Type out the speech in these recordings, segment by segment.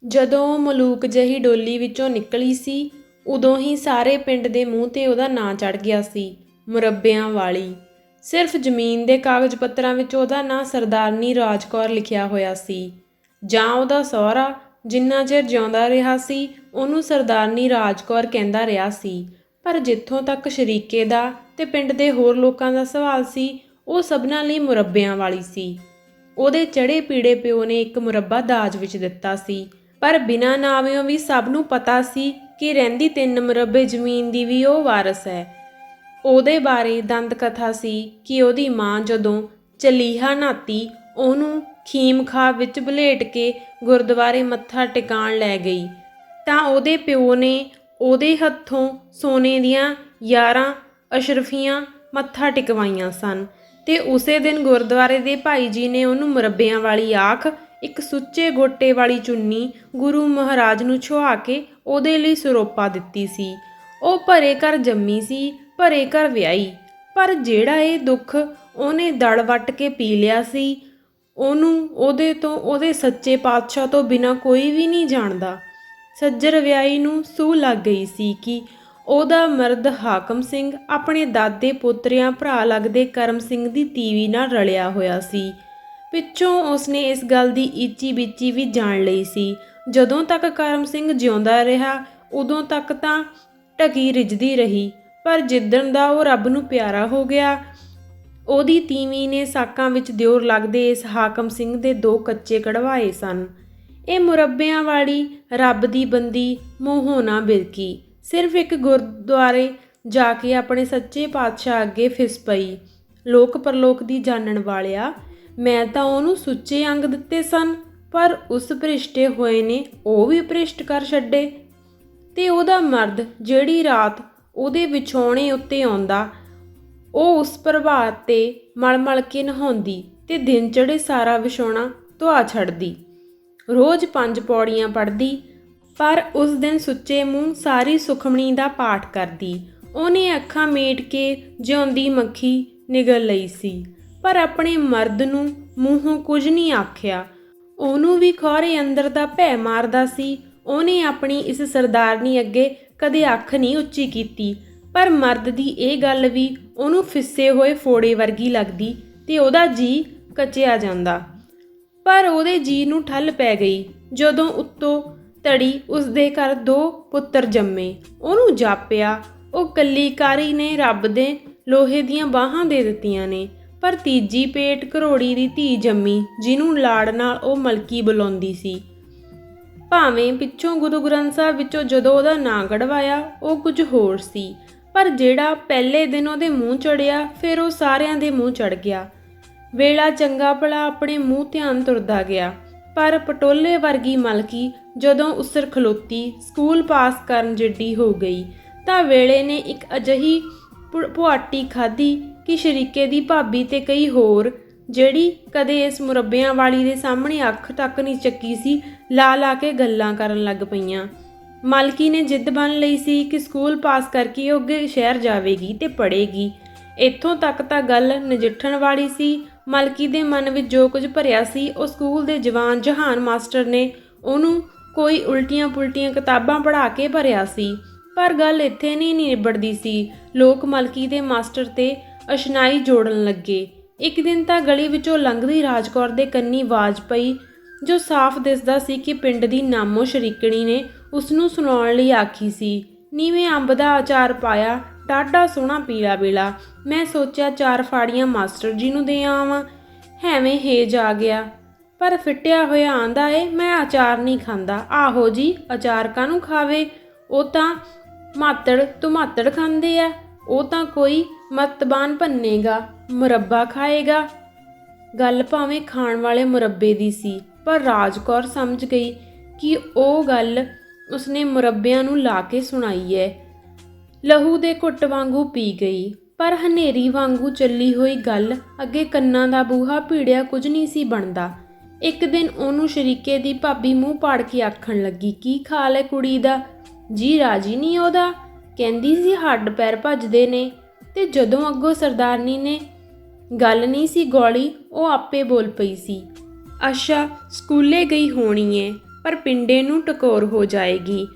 ਜਦੋਂ ਮਲੂਕ ਜਿਹੀ ਡੋਲੀ ਵਿੱਚੋਂ ਨਿਕਲੀ ਸੀ, ਉਦੋਂ ਹੀ ਸਾਰੇ ਪਿੰਡ ਦੇ ਮੂੰਹ 'ਤੇ ਉਹਦਾ ਨਾਂ ਚੜ੍ਹ ਗਿਆ ਸੀ, ਮੁਰੱਬਿਆਂ ਵਾਲੀ। ਸਿਰਫ ਜ਼ਮੀਨ ਦੇ ਕਾਗਜ਼ ਪੱਤਰਾਂ ਵਿੱਚ ਉਹਦਾ ਨਾਂ ਸਰਦਾਰਨੀ ਰਾਜ ਕੌਰ ਲਿਖਿਆ ਹੋਇਆ ਸੀ, ਜਾਂ ਉਹਦਾ ਸਹੁਰਾ ਜਿੰਨਾ ਚਿਰ ਜਿਉਂਦਾ ਰਿਹਾ ਸੀ ਉਹਨੂੰ ਸਰਦਾਰਨੀ ਰਾਜ ਕੌਰ ਕਹਿੰਦਾ ਰਿਹਾ ਸੀ। ਪਰ ਜਿੱਥੋਂ ਤੱਕ ਸ਼ਰੀਕੇ ਦਾ ਤੇ ਪਿੰਡ ਦੇ ਹੋਰ ਲੋਕਾਂ ਦਾ ਸਵਾਲ ਸੀ, ਉਹ ਸਭਨਾਂ ਲਈ ਮੁਰੱਬਿਆਂ ਵਾਲੀ ਸੀ। ਉਹਦੇ ਚੜ੍ਹੇ ਪੀੜੇ ਪਿਓ ਨੇ ਇੱਕ ਮੁਰੱਬਾ ਦਾਜ ਵਿੱਚ ਦਿੱਤਾ ਸੀ, ਪਰ ਬਿਨਾਂ ਨਾਵਿਓਂ ਵੀ ਸਭ ਨੂੰ ਪਤਾ ਸੀ ਕਿ ਰਹਿੰਦੀ 3 ਮੁਰੱਬੇ ਜ਼ਮੀਨ ਦੀ ਵੀ ਉਹ ਵਾਰਸ ਹੈ। ਉਹਦੇ ਬਾਰੇ ਦੰਦ ਕਥਾ ਸੀ ਕਿ ਉਹਦੀ ਮਾਂ ਜਦੋਂ ਚਲੀਹਾ ਨਹਾਤੀ, ਉਹਨੂੰ ਖੀਮ ਖਾਬ ਵਿੱਚ ਵਲੇਟ ਕੇ ਗੁਰਦੁਆਰੇ ਮੱਥਾ ਟਿਕਾਣ ਲੈ ਗਈ ਤਾਂ ਉਹਦੇ ਪਿਓ ਨੇ ਉਹਦੇ ਹੱਥੋਂ ਸੋਨੇ ਦੀਆਂ 11 ਅਸ਼ਰਫੀਆਂ ਮੱਥਾ ਟਿਕਵਾਈਆਂ ਸਨ, ਤੇ ਉਸੇ ਦਿਨ ਗੁਰਦੁਆਰੇ ਦੇ ਭਾਈ ਜੀ ਨੇ ਉਹਨੂੰ ਮੁਰੱਬਿਆਂ ਵਾਲੀ ਆਖ ਇੱਕ ਸੁੱਚੇ ਗੋਟੇ ਵਾਲੀ ਚੁੰਨੀ ਗੁਰੂ ਮਹਾਰਾਜ ਨੂੰ ਛੁਹਾ ਕੇ ਉਹਦੇ ਲਈ ਸਰੋਪਾ ਦਿੱਤੀ ਸੀ। ਉਹ ਭਰੇ ਘਰ ਜੰਮੀ ਸੀ, ਭਰੇ ਘਰ ਵਿਆਹੀ, ਪਰ ਜਿਹੜਾ ਇਹ ਦੁੱਖ ਉਹਨੇ ਦੜ ਵੱਟ ਕੇ ਪੀ ਲਿਆ ਸੀ, ਉਹਨੂੰ ਉਹਦੇ ਤੋਂ ਉਹਦੇ ਸੱਚੇ ਪਾਤਸ਼ਾਹ ਤੋਂ ਬਿਨਾਂ ਕੋਈ ਵੀ ਨਹੀਂ ਜਾਣਦਾ। ਸੱਜਰ ਵਿਆਹੀ ਨੂੰ ਸੂਹ ਲੱਗ ਗਈ ਸੀ ਕਿ ਉਹਦਾ ਮਰਦ ਹਾਕਮ ਸਿੰਘ ਆਪਣੇ ਦਾਦੇ ਪੋਤਰਿਆਂ ਭਰਾ ਲੱਗਦੇ ਕਰਮ ਸਿੰਘ ਦੀ ਤੀਵੀ ਨਾਲ ਰਲਿਆ ਹੋਇਆ ਸੀ। ਪਿੱਛੋਂ ਉਸਨੇ ਇਸ ਗੱਲ ਦੀ ਈਚੀ ਬੀਚੀ ਵੀ ਜਾਣ ਲਈ ਸੀ। ਜਦੋਂ ਤੱਕ ਕਰਮ ਸਿੰਘ ਜਿਉਂਦਾ ਰਿਹਾ ਉਦੋਂ ਤੱਕ ਤਾਂ ਢਕੀ ਰਿੱਝਦੀ ਰਹੀ, ਪਰ ਜਿੱਦਣ ਦਾ ਉਹ ਰੱਬ ਨੂੰ ਪਿਆਰਾ ਹੋ ਗਿਆ, ਉਹਦੀ ਤੀਵੀਂ ਨੇ ਸਾਕਾਂ ਵਿੱਚ ਦਿਓਰ ਲੱਗਦੇ ਇਸ ਹਾਕਮ ਸਿੰਘ ਦੇ 2 ਕੱਚੇ ਕਢਵਾਏ ਸਨ। ਇਹ ਮੁਰੱਬਿਆਂ ਵਾਲੀ ਰੱਬ ਦੀ ਬੰਦੀ ਮੂੰਹੋਂ ਨਾ ਬਿਰਕੀ, ਸਿਰਫ ਇੱਕ ਗੁਰਦੁਆਰੇ ਜਾ ਕੇ ਆਪਣੇ ਸੱਚੇ ਪਾਤਸ਼ਾਹ ਅੱਗੇ ਫਿਸ ਪਈ। ਲੋਕ ਪਰਲੋਕ ਦੀ ਜਾਣਨ ਵਾਲਿਆ, ਮੈਂ ਤਾਂ ਉਹਨੂੰ ਸੁੱਚੇ ਅੰਗ ਦਿੱਤੇ ਸਨ, ਪਰ ਉਸ ਭ੍ਰਿਸ਼ਟੇ ਹੋਏ ਨੇ ਉਹ ਵੀ ਭ੍ਰਿਸ਼ਟ ਕਰ ਛੱਡੇ। ਤੇ ਉਹਦਾ ਮਰਦ ਜਿਹੜੀ ਰਾਤ ਉਹਦੇ ਵਿਛੋਣੇ ਉੱਤੇ ਆਉਂਦਾ, ਉਹ ਉਸ ਪ੍ਰਭਾਤ 'ਤੇ ਮਲ ਮਲ ਕੇ ਨਹਾਉਂਦੀ ਤੇ ਦਿਨ ਚੜ੍ਹੇ ਸਾਰਾ ਵਿਛੋਣਾ ਧੁਆ ਛੱਡਦੀ। ਰੋਜ਼ 5 ਪੌੜੀਆਂ ਪੜ੍ਹਦੀ, ਪਰ ਉਸ ਦਿਨ ਸੁੱਚੇ ਮੂੰਹ ਸਾਰੀ ਸੁਖਮਣੀ ਦਾ ਪਾਠ ਕਰਦੀ। ਉਹਨੇ ਅੱਖਾਂ ਮੀਟ ਕੇ ਜਿਉਂਦੀ ਮੱਖੀ ਨਿਗਲ ਲਈ ਸੀ, ਪਰ ਆਪਣੇ ਮਰਦ ਨੂੰ ਮੂੰਹੋਂ ਕੁਝ ਨਹੀਂ ਆਖਿਆ। ਉਹਨੂੰ ਵੀ ਖੌਰੇ ਅੰਦਰ ਦਾ ਭੈ ਮਾਰਦਾ ਸੀ। ਉਹਨੇ ਆਪਣੀ ਇਸ ਸਰਦਾਰਨੀ ਅੱਗੇ ਕਦੇ ਅੱਖ ਨਹੀਂ ਉੱਚੀ ਕੀਤੀ, ਪਰ ਮਰਦ ਦੀ ਇਹ ਗੱਲ ਵੀ ਉਹਨੂੰ ਫਿੱਸੇ ਹੋਏ ਫੋੜੇ ਵਰਗੀ ਲੱਗਦੀ ਤੇ ਉਹਦਾ ਜੀ ਕਚਿਆ ਜਾਂਦਾ। ਪਰ ਉਹਦੇ ਜੀ ਨੂੰ ਠੱਲ ਪੈ ਗਈ ਜਦੋਂ ਉੱਤੋਂ ਧੜੀ ਉਸਦੇ ਘਰ 2 ਪੁੱਤਰ ਜੰਮੇ। ਉਹਨੂੰ ਜਾਪਿਆ ਉਹ ਕੱਲੀ ਕਾਰੀ ਨੇ ਰੱਬ ਦੇ ਲੋਹੇ ਦੀਆਂ ਬਾਹਾਂ ਦੇ ਦਿੱਤੀਆਂ ਨੇ, ਪਰ ਤੀਜੀ ਪੇਟ ਘਰੋੜੀ ਦੀ ਧੀ ਜੰਮੀ ਜਿਹਨੂੰ ਲਾੜ ਨਾਲ ਉਹ ਮਲਕੀ ਬੁਲਾਉਂਦੀ ਸੀ। ਭਾਵੇਂ ਪਿੱਛੋਂ ਗੁਰੂ ਗ੍ਰੰਥ ਸਾਹਿਬ ਵਿੱਚੋਂ ਜਦੋਂ ਉਹਦਾ ਨਾਂ ਕਢਵਾਇਆ ਉਹ ਕੁਝ ਹੋਰ ਸੀ, ਪਰ ਜਿਹੜਾ ਪਹਿਲੇ ਦਿਨ ਉਹਦੇ ਮੂੰਹ ਚੜਿਆ ਫਿਰ ਉਹ ਸਾਰਿਆਂ ਦੇ ਮੂੰਹ ਚੜ ਗਿਆ। ਵੇਲਾ ਚੰਗਾ ਭਲਾ ਆਪਣੇ ਮੂੰਹ ਧਿਆਨ ਤੁਰਦਾ ਗਿਆ, ਪਰ ਪਟੋਲੇ ਵਰਗੀ ਮਲਕੀ ਜਦੋਂ ਉਸਰ ਖਲੋਤੀ ਸਕੂਲ ਪਾਸ ਕਰਨ ਜਿੱਡੀ ਹੋ ਗਈ ਤਾਂ ਵੇਲੇ ਨੇ ਇੱਕ ਅਜਿਹੀ ਪੁਆਟੀ ਖਾਧੀ ਕਿ ਸ਼ਰੀਕੇ ਦੀ ਭਾਬੀ ਤੇ ਕਈ ਹੋਰ, ਜਿਹੜੀ ਕਦੇ ਇਸ ਮੁਰੱਬਿਆਂ ਵਾਲੀ ਦੇ ਸਾਹਮਣੇ ਅੱਖ ਤੱਕ ਨਹੀਂ ਚੱਕੀ ਸੀ, ਲਾ ਲਾ ਕੇ ਗੱਲਾਂ ਕਰਨ ਲੱਗ ਪਈਆਂ। ਮਲਕੀ ਨੇ ਜਿੱਦ ਬੰਨ ਲਈ ਸੀ ਕਿ ਸਕੂਲ ਪਾਸ ਕਰਕੇ ਉਹ ਅੱਗੇ ਸ਼ਹਿਰ ਜਾਵੇਗੀ ਤੇ ਪੜ੍ਹੇਗੀ। ਇੱਥੋਂ ਤੱਕ ਤਾਂ ਗੱਲ ਨਜਿੱਠਣ ਵਾਲੀ ਸੀ। ਮਲਕੀ ਦੇ ਮਨ ਵਿੱਚ ਜੋ ਕੁਝ ਭਰਿਆ ਸੀ, ਉਹ ਸਕੂਲ ਦੇ ਜਵਾਨ ਜਹਾਨ ਮਾਸਟਰ ਨੇ ਉਹਨੂੰ ਕੋਈ ਉਲਟੀਆਂ ਪੁਲਟੀਆਂ ਕਿਤਾਬਾਂ ਪੜ੍ਹਾ ਕੇ ਭਰਿਆ ਸੀ। ਪਰ ਗੱਲ ਇੱਥੇ ਨਹੀਂ ਨਿਬੜਦੀ ਸੀ। ਲੋਕ ਮਲਕੀ ਦੇ ਮਾਸਟਰ 'ਤੇ ਅਸ਼ਨਾਈ ਜੋੜਨ ਲੱਗੇ। ਇੱਕ ਦਿਨ ਤਾਂ ਗਲੀ ਵਿੱਚੋਂ ਲੰਘਦੀ ਰਾਜ ਕੌਰ ਦੇ ਕੰਨੀ ਆਵਾਜ਼ ਪਈ, ਜੋ ਸਾਫ਼ ਦਿਸਦਾ ਸੀ ਕਿ ਪਿੰਡ ਦੀ ਨਾਮੋ ਸ਼ਰੀਕਣੀ ਨੇ ਉਸਨੂੰ ਸੁਣਾਉਣ ਲਈ ਆਖੀ ਸੀ। ਨੀਵੇਂ ਅੰਬ ਦਾ ਅਚਾਰ ਪਾਇਆ, ਡਾਢਾ ਸੋਹਣਾ ਪੀਲਾ ਪੀਲਾ। ਮੈਂ ਸੋਚਿਆ 4 ਫਾੜੀਆਂ ਮਾਸਟਰ ਜੀ ਨੂੰ ਦੇ ਆਵਾਂ। ਹੈਵੇਂ ਹੇਜ ਆ ਗਿਆ, ਪਰ ਫਿੱਟਿਆ ਹੋਇਆ ਆਂਦਾ ਏ ਮੈਂ ਅਚਾਰ ਨਹੀਂ ਖਾਂਦਾ। ਆਹੋ ਜੀ, ਅਚਾਰ ਕਾਹਨੂੰ ਖਾਵੇ, ਉਹ ਤਾਂ ਮਾਤੜ ਤੁਮਾਤੜ ਖਾਂਦੇ ਆ। ਉਹ ਤਾਂ ਕੋਈ ਮਤਬਾਨ ਭੰਨੇਗਾ, ਮੁਰੱਬਾ ਖਾਏਗਾ। ਗੱਲ ਭਾਵੇਂ ਖਾਣ ਵਾਲੇ ਮੁਰੱਬੇ ਦੀ ਸੀ, ਪਰ ਰਾਜ ਕੌਰ ਸਮਝ ਗਈ ਕਿ ਉਹ ਗੱਲ ਉਸਨੇ ਮੁਰੱਬਿਆਂ ਨੂੰ ਲਾ ਕੇ ਸੁਣਾਈ ਹੈ। ਲਹੂ ਦੇ ਘੁੱਟ ਵਾਂਗੂ ਪੀ ਗਈ, ਪਰ ਹਨੇਰੀ ਵਾਂਗੂ ਚੱਲੀ ਹੋਈ ਗੱਲ ਅੱਗੇ ਕੰਨਾਂ ਦਾ ਬੂਹਾ ਭੀੜਿਆ ਕੁਝ ਨਹੀਂ ਸੀ ਬਣਦਾ। ਇੱਕ ਦਿਨ ਉਹਨੂੰ ਸ਼ਰੀਕੇ ਦੀ ਭਾਬੀ ਮੂੰਹ ਪਾੜ ਕੇ ਆਖਣ ਲੱਗੀ, ਕੀ ਹਾਲ ਹੈ ਕੁੜੀ ਦਾ? ਜੀ ਰਾਜੀ ਨਹੀਂ ਉਹਦਾ, ਕਹਿੰਦੀ ਸੀ ਹੱਡ ਪੈਰ ਭੱਜਦੇ ਨੇ। ਤੇ ਜਦੋਂ ਅੱਗੋਂ ਸਰਦਾਰਨੀ ਨੇ ਗੱਲ ਨਹੀਂ ਸੀ ਗੌਲੀ, ਉਹ ਆਪੇ ਬੋਲ ਪਈ ਸੀ, ਅੱਛਾ ਸਕੂਲੇ ਗਈ ਹੋਣੀ ਏ, ਪਰ ਪਿੰਡੇ ਨੂੰ ਟਕੋਰ ਹੋ ਜਾਏਗੀ।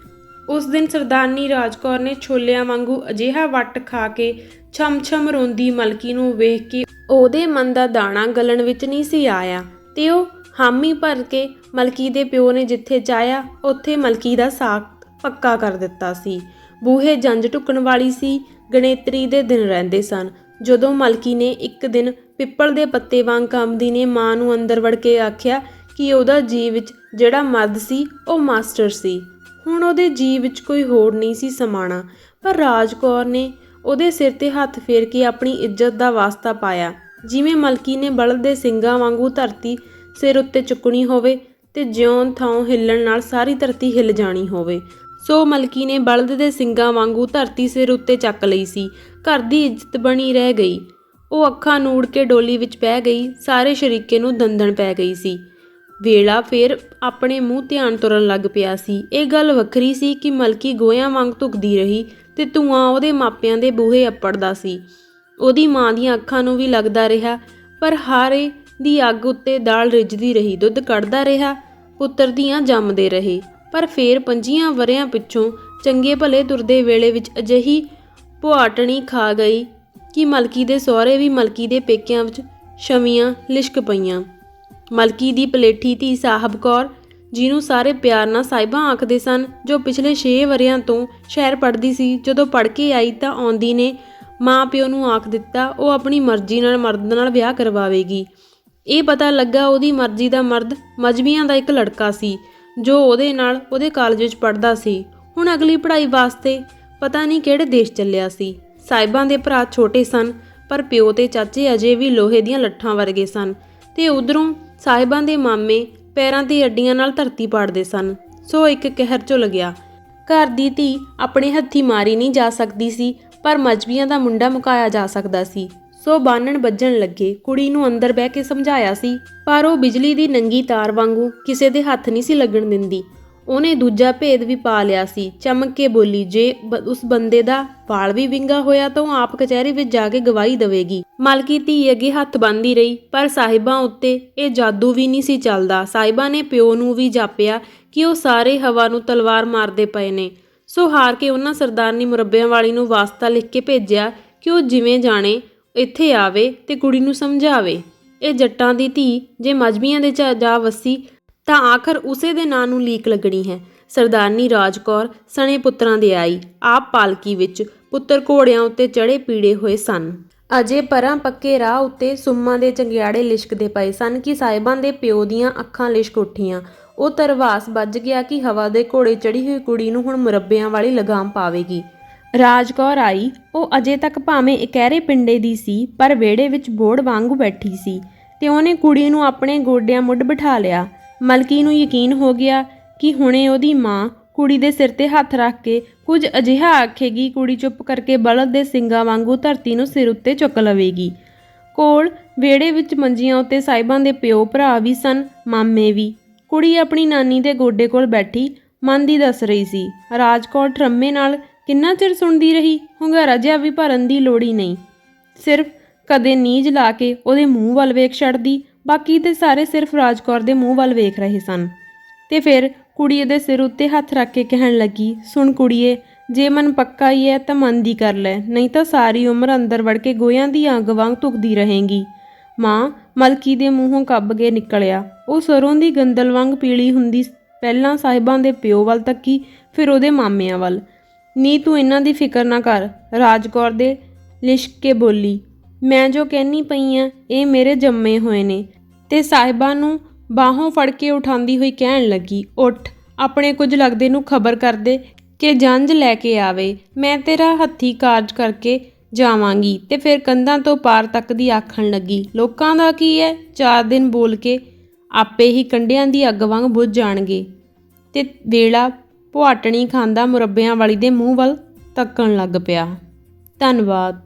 ਉਸ ਦਿਨ ਸਰਦਾਰਨੀ ਰਾਜ ਕੌਰ ਨੇ ਛੋਲਿਆਂ ਵਾਂਗੂ ਅਜਿਹਾ ਵੱਟ ਖਾ ਕੇ ਛਮ-ਛਮ ਰੋਂਦੀ ਮਲਕੀ ਨੂੰ ਵੇਖ ਕੇ ਉਹਦੇ ਮਨ ਦਾ ਦਾਣਾ ਗਲਣ ਵਿੱਚ ਨਹੀਂ ਸੀ ਆਇਆ ਤੇ ਉਹ ਹਾਮੀ ਭਰ ਕੇ ਮਲਕੀ ਦੇ ਪਿਓ ਨੇ ਜਿੱਥੇ ਚਾਹਿਆ ਉੱਥੇ ਮਲਕੀ ਦਾ ਸਾਕ ਪੱਕਾ ਕਰ ਦਿੱਤਾ ਸੀ। ਬੂਹੇ ਜੰਝ ਢੁੱਕਣ ਵਾਲੀ ਸੀ। ਗਣੇਤਰੀ ਦੇ ਦਿਨ ਰਹਿੰਦੇ ਸਨ ਜਦੋਂ ਮਲਕੀ ਨੇ ਇੱਕ ਦਿਨ ਪਿੱਪਲ ਦੇ ਪੱਤੇ ਵਾਂਗ ਕੰਬਦੀ ਨੇ ਮਾਂ ਨੂੰ ਅੰਦਰ ਵੜ ਕੇ ਆਖਿਆ ਕਿ ਉਹਦਾ ਜੀਅ ਵਿੱਚ ਜਿਹੜਾ ਮਰਦ ਸੀ ਉਹ ਮਾਸਟਰ ਸੀ। ਹੁਣ ਉਹਦੇ ਜੀਅ ਵਿੱਚ ਕੋਈ ਹੋਰ ਨਹੀਂ ਸੀ ਸਮਾਣਾ। ਪਰ ਰਾਜ ਕੌਰ ਨੇ ਉਹਦੇ ਸਿਰ 'ਤੇ ਹੱਥ ਫੇਰ ਕੇ ਆਪਣੀ ਇੱਜ਼ਤ ਦਾ ਵਾਸਤਾ ਪਾਇਆ, ਜਿਵੇਂ ਮਲਕੀ ਨੇ ਬਲਦ ਦੇ ਸਿੰਗਾਂ ਵਾਂਗੂ ਧਰਤੀ ਸਿਰ ਉੱਤੇ ਚੁੱਕਣੀ ਹੋਵੇ ਤੇ ਜਿਉਂ ਥਾਂ ਹਿੱਲਣ ਨਾਲ ਸਾਰੀ ਧਰਤੀ ਹਿੱਲ ਜਾਣੀ ਹੋਵੇ। ਸੋ ਮਲਕੀ ਨੇ ਬਲਦ ਦੇ ਸਿੰਗਾਂ ਵਾਂਗੂ ਧਰਤੀ ਸਿਰ ਉੱਤੇ ਚੱਕ ਲਈ ਸੀ। ਘਰ ਦੀ ਇੱਜ਼ਤ ਬਣੀ ਰਹਿ ਗਈ। ਉਹ ਅੱਖਾਂ ਨੂੜ ਕੇ ਡੋਲੀ ਵਿੱਚ ਬਹਿ ਗਈ। ਸਾਰੇ ਸ਼ਰੀਕੇ ਨੂੰ ਦੰਦਣ ਪੈ ਗਈ ਸੀ। ਵੇਲਾ ਫੇਰ ਆਪਣੇ ਮੂੰਹ ਧਿਆਨ ਤੁਰਨ ਲੱਗ ਪਿਆ ਸੀ। ਇਹ ਗੱਲ ਵੱਖਰੀ ਸੀ ਕਿ ਮਲਕੀ ਗੋਹਿਆਂ ਵਾਂਗ ਧੁਖਦੀ ਰਹੀ ਤੇ ਧੂੰਆਂ ਉਹਦੇ ਮਾਪਿਆਂ ਦੇ ਬੂਹੇ ਅੱਪੜਦਾ ਸੀ। ਉਹਦੀ ਮਾਂ ਦੀਆਂ ਅੱਖਾਂ ਨੂੰ ਵੀ ਲੱਗਦਾ ਰਿਹਾ, ਪਰ ਹਾਰੇ ਦੀ ਅੱਗ ਉੱਤੇ ਦਾਲ ਰਿੱਝਦੀ ਰਹੀ, ਦੁੱਧ ਕੱਢਦਾ ਰਿਹਾ, ਪੁੱਤਰ ਦੀਆਂ ਜੰਮਦੇ ਰਹੇ। ਪਰ ਫੇਰ 25 ਵਰ੍ਹਿਆਂ ਪਿੱਛੋਂ ਚੰਗੇ ਭਲੇ ਤੁਰਦੇ ਵੇਲੇ ਵਿੱਚ ਅਜਿਹੀ ਪੁਆਟਣੀ ਖਾ ਗਈ ਕਿ ਮਲਕੀ ਦੇ ਸਹੁਰੇ ਵੀ ਮਲਕੀ ਦੇ ਪੇਕਿਆਂ ਵਿੱਚ ਛਵੀਆਂ ਲਿਸ਼ਕ ਪਈਆਂ। ਮਲਕੀ ਦੀ ਪਲੇਠੀ ਧੀ ਸਾਹਿਬ ਕੌਰ, ਜਿਹਨੂੰ ਸਾਰੇ ਪਿਆਰ ਨਾਲ ਸਾਹਿਬਾਂ ਆਖਦੇ ਸਨ, ਜੋ ਪਿਛਲੇ 6 ਵਰ੍ਹਿਆਂ ਤੋਂ ਸ਼ਹਿਰ ਪੜ੍ਹਦੀ ਸੀ, ਜਦੋਂ ਪੜ੍ਹ ਕੇ ਆਈ ਤਾਂ ਆਉਂਦੀ ਨੇ ਮਾਂ ਪਿਓ ਨੂੰ ਆਖ ਦਿੱਤਾ ਉਹ ਆਪਣੀ ਮਰਜ਼ੀ ਨਾਲ ਮਰਦ ਨਾਲ ਵਿਆਹ ਕਰਵਾਵੇਗੀ। ਇਹ ਪਤਾ ਲੱਗਾ ਉਹਦੀ ਮਰਜ਼ੀ ਦਾ ਮਰਦ ਮਜ਼੍ਹਬੀਆਂ ਦਾ ਇੱਕ ਲੜਕਾ ਸੀ ਜੋ ਉਹਦੇ ਨਾਲ ਉਹਦੇ ਕਾਲਜ ਵਿੱਚ ਪੜ੍ਹਦਾ ਸੀ। ਹੁਣ ਅਗਲੀ ਪੜ੍ਹਾਈ ਵਾਸਤੇ ਪਤਾ ਨਹੀਂ ਕਿਹੜੇ ਦੇਸ਼ ਚੱਲਿਆ ਸੀ। ਸਾਹਿਬਾਂ ਦੇ ਭਰਾ ਛੋਟੇ ਸਨ, ਪਰ ਪਿਓ ਤੇ ਚਾਚੇ ਅਜੇ ਵੀ ਲੋਹੇ ਦੀਆਂ ਲੱਠਾਂ ਵਰਗੇ ਸਨ ਤੇ ਉਧਰੋਂ ਸਾਹਿਬਾਂ ਦੇ ਮਾਮੇ ਪੈਰਾਂ ਦੀ ਅੱਡੀਆਂ ਨਾਲ ਧਰਤੀ ਪਾੜਦੇ ਸਨ। ਸੋ ਇੱਕ ਕਹਿਰ ਝੁੱਲ ਗਿਆ। ਘਰ ਦੀ ਧੀ ਆਪਣੇ ਹੱਥੀਂ ਮਾਰੀ ਨਹੀਂ ਜਾ ਸਕਦੀ ਸੀ, ਪਰ ਮਜ਼੍ਹਬੀਆਂ ਦਾ ਮੁੰਡਾ ਮੁਕਾਇਆ ਜਾ ਸਕਦਾ ਸੀ। ਸੋ ਬਾਨਣ ਵੱਜਣ ਲੱਗੇ। ਕੁੜੀ ਨੂੰ ਅੰਦਰ ਬਹਿ ਕੇ ਸਮਝਾਇਆ ਸੀ, ਪਰ ਉਹ ਬਿਜਲੀ ਦੀ ਨੰਗੀ ਤਾਰ ਵਾਂਗੂ ਕਿਸੇ ਦੇ ਹੱਥ ਨਹੀਂ ਸੀ ਲੱਗਣ ਦਿੰਦੀ। ਉਹਨੇ ਦੂਜਾ ਭੇਦ ਵੀ ਪਾ ਲਿਆ ਸੀ। ਚਮਕ ਕੇ ਬੋਲੀ, ਜੇ ਉਸ ਬੰਦੇ ਦਾ ਵਾਲ ਵੀ ਵਿੰਗਾ ਹੋਇਆ ਤਾਂ ਉਹ ਆਪ ਕਚਹਿਰੀ ਵਿੱਚ ਜਾ ਕੇ ਗਵਾਹੀ ਦੇਵੇਗੀ। ਮਲਕੀ ਧੀ ਅੱਗੇ ਹੱਥ ਬੰਨ੍ਹਦੀ ਰਹੀ, ਪਰ ਸਾਹਿਬਾਂ ਉੱਤੇ ਇਹ ਜਾਦੂ ਵੀ ਨਹੀਂ ਸੀ ਚੱਲਦਾ। ਸਾਹਿਬਾਂ ਨੇ ਪਿਓ ਨੂੰ ਵੀ ਜਾਪਿਆ ਕਿ ਉਹ ਸਾਰੇ ਹਵਾ ਨੂੰ ਤਲਵਾਰ ਮਾਰਦੇ ਪਏ ਨੇ। ਸੋ ਹਾਰ ਕੇ ਉਹਨਾਂ ਸਰਦਾਰਨੀ ਮੁਰੱਬਿਆਂ ਵਾਲੀ ਨੂੰ ਵਾਸਤਾ ਲਿਖ ਕੇ ਭੇਜਿਆ ਕਿ ਉਹ ਜਿਵੇਂ ਜਾਣੇ ਇੱਥੇ ਆਵੇ ਤੇ ਕੁੜੀ ਨੂੰ ਸਮਝਾਵੇ। ਇਹ ਜੱਟਾਂ ਦੀ ਧੀ ਜੇ ਮਜ਼੍ਹਬੀਆਂ ਦੇ ਜਾ ਵੱਸੀ ਤਾਂ ਆਖਰ ਉਸੇ ਦੇ ਨਾਂ ਨੂੰ ਲੀਕ ਲੱਗਣੀ ਹੈ। ਸਰਦਾਰਨੀ ਰਾਜ ਕੌਰ ਸਣੇ ਪੁੱਤਰਾਂ ਦੇ ਆਈ। ਆਪ ਪਾਲਕੀ ਵਿੱਚ, ਪੁੱਤਰ ਘੋੜਿਆਂ ਉੱਤੇ ਚੜ੍ਹੇ ਪੀੜੇ ਹੋਏ ਸਨ। ਅਜੇ ਪਰਾਂ ਪੱਕੇ ਰਾਹ ਉੱਤੇ ਸੁੰਮਾਂ ਦੇ ਚੰਗਿਆੜੇ ਲਿਸ਼ਕਦੇ ਪਏ ਸਨ ਕਿ ਸਾਹਿਬਾਂ ਦੇ ਪਿਓ ਦੀਆਂ ਅੱਖਾਂ ਲਿਸ਼ਕ ਉੱਠੀਆਂ। ਉਹ ਤਰਵਾਸ ਵੱਜ ਗਿਆ ਕਿ ਹਵਾ ਦੇ ਘੋੜੇ ਚੜ੍ਹੀ ਹੋਈ ਕੁੜੀ ਨੂੰ ਹੁਣ ਮੁਰੱਬਿਆਂ ਵਾਲੀ ਲਗਾਮ ਪਾਵੇਗੀ। ਰਾਜ ਕੌਰ ਆਈ। ਉਹ ਅਜੇ ਤੱਕ ਭਾਵੇਂ ਇਕਹਿਰੇ ਪਿੰਡੇ ਦੀ ਸੀ, ਪਰ ਵਿਹੜੇ ਵਿੱਚ ਬੋੜ ਵਾਂਗੂ ਬੈਠੀ ਸੀ ਤੇ ਉਹਨੇ ਕੁੜੀ ਨੂੰ ਆਪਣੇ ਗੋਡਿਆਂ ਮੁੱਢ ਬਿਠਾ ਲਿਆ। ਮਲਕੀ ਨੂੰ ਯਕੀਨ ਹੋ ਗਿਆ ਕਿ ਹੁਣੇ ਉਹਦੀ ਮਾਂ ਕੁੜੀ ਦੇ ਸਿਰ 'ਤੇ ਹੱਥ ਰੱਖ ਕੇ ਕੁਝ ਅਜਿਹਾ ਆਖੇਗੀ, ਕੁੜੀ ਚੁੱਪ ਕਰਕੇ ਬਲਦ ਦੇ ਸਿੰਗਾਂ ਵਾਂਗੂ ਧਰਤੀ ਨੂੰ ਸਿਰ ਉੱਤੇ ਚੁੱਕ ਲਵੇਗੀ। ਕੋਲ ਵਿਹੜੇ ਵਿੱਚ ਮੰਜੀਆਂ ਉੱਤੇ ਸਾਹਿਬਾਂ ਦੇ ਪਿਓ ਭਰਾ ਵੀ ਸਨ, ਮਾਮੇ ਵੀ। ਕੁੜੀ ਆਪਣੀ ਨਾਨੀ ਦੇ ਗੋਡੇ ਕੋਲ ਬੈਠੀ ਮਨ ਦੀ ਦੱਸ ਰਹੀ ਸੀ। ਰਾਜ ਕੌਰ ਠਰੰਮੇ ਨਾਲ ਕਿੰਨਾ ਚਿਰ ਸੁਣਦੀ ਰਹੀ। ਹੁੰਗਾਰਾ ਜਿਹਾ ਵੀ ਭਰਨ ਦੀ ਲੋੜ ਹੀ ਨਹੀਂ, ਸਿਰਫ ਕਦੇ ਨੀਝ ਲਾ ਕੇ ਉਹਦੇ ਮੂੰਹ ਵੱਲ ਵੇਖ ਛੱਡਦੀ। ਬਾਕੀ ਤੇ ਸਾਰੇ ਸਿਰਫ ਰਾਜ ਕੌਰ ਦੇ ਮੂੰਹ ਵੱਲ ਵੇਖ ਰਹੇ ਸਨ। ਤੇ ਫਿਰ ਕੁੜੀ ਉਹਦੇ ਸਿਰ ਉੱਤੇ ਹੱਥ ਰੱਖ ਕੇ ਕਹਿਣ ਲੱਗੀ, ਸੁਣ ਕੁੜੀਏ, ਜੇ ਮਨ ਪੱਕਾ ਹੀ ਹੈ ਤਾਂ ਮਨ ਦੀ ਕਰ ਲੈ, ਨਹੀਂ ਤਾਂ ਸਾਰੀ ਉਮਰ ਅੰਦਰ ਵੜ ਕੇ ਗੋਹਿਆਂ ਦੀ ਅੱਗ ਵਾਂਗ ਧੁਖਦੀ ਰਹੇਂਗੀ। ਮਾਂ ਮਲਕੀ ਦੇ ਮੂੰਹੋਂ ਕੱਬ ਕੇ ਨਿਕਲਿਆ। ਉਹ ਸਰੋਂ ਦੀ ਗੰਦਲ ਵਾਂਗ ਪੀਲੀ ਹੁੰਦੀ ਪਹਿਲਾਂ ਸਾਹਿਬਾਂ ਦੇ ਪਿਓ ਵੱਲ ਤੱਕੀ, ਫਿਰ ਉਹਦੇ ਮਾਮਿਆਂ ਵੱਲ। ਨੀ ਤੂੰ ਇਹਨਾਂ ਦੀ ਫਿਕਰ ਨਾ ਕਰ, ਰਾਜ ਕੌਰ ਦੇ ਲਿਸ਼ਕ ਕੇ ਬੋਲੀ। ਮੈਂ ਜੋ ਕਹਿਨੀ ਪਈ ਆ ਇਹ ਮੇਰੇ ਜੰਮੇ ਹੋਏ ਨੇ। ਤੇ ਸਾਹਿਬਾਂ ਨੂੰ ਬਾਹੋਂ ਫੜ ਕੇ ਉਠਾਉਂਦੀ ਹੋਈ ਕਹਿਣ ਲੱਗੀ, ਉੱਠ, ਆਪਣੇ ਕੁਝ ਲੱਗਦੇ ਨੂੰ ਖਬਰ ਕਰਦੇ ਕਿ ਜੰਝ ਲੈ ਕੇ ਆਵੇ। ਮੈਂ ਤੇਰਾ ਹੱਥੀਂ ਕਾਰਜ ਕਰਕੇ ਜਾਵਾਂਗੀ। ਤੇ ਫਿਰ ਕੰਧਾਂ ਤੋਂ ਪਾਰ ਤੱਕ ਦੀ ਆਖਣ ਲੱਗੀ, ਲੋਕਾਂ ਦਾ ਕੀ ਹੈ, 4 ਦਿਨ ਬੋਲ ਕੇ ਆਪੇ ਹੀ ਕੰਢਿਆਂ ਦੀ ਅੱਗ ਵਾਂਗ ਬੁੱਝ ਜਾਣਗੇ। ਤੇ ਵੇਲਾ ਪੁਆਟਣੀ ਖਾਂਦਾ ਮੁਰੱਬਿਆਂ ਵਾਲੀ ਦੇ ਮੂੰਹ ਵੱਲ ਤੱਕਣ ਲੱਗ ਪਿਆ। ਧੰਨਵਾਦ।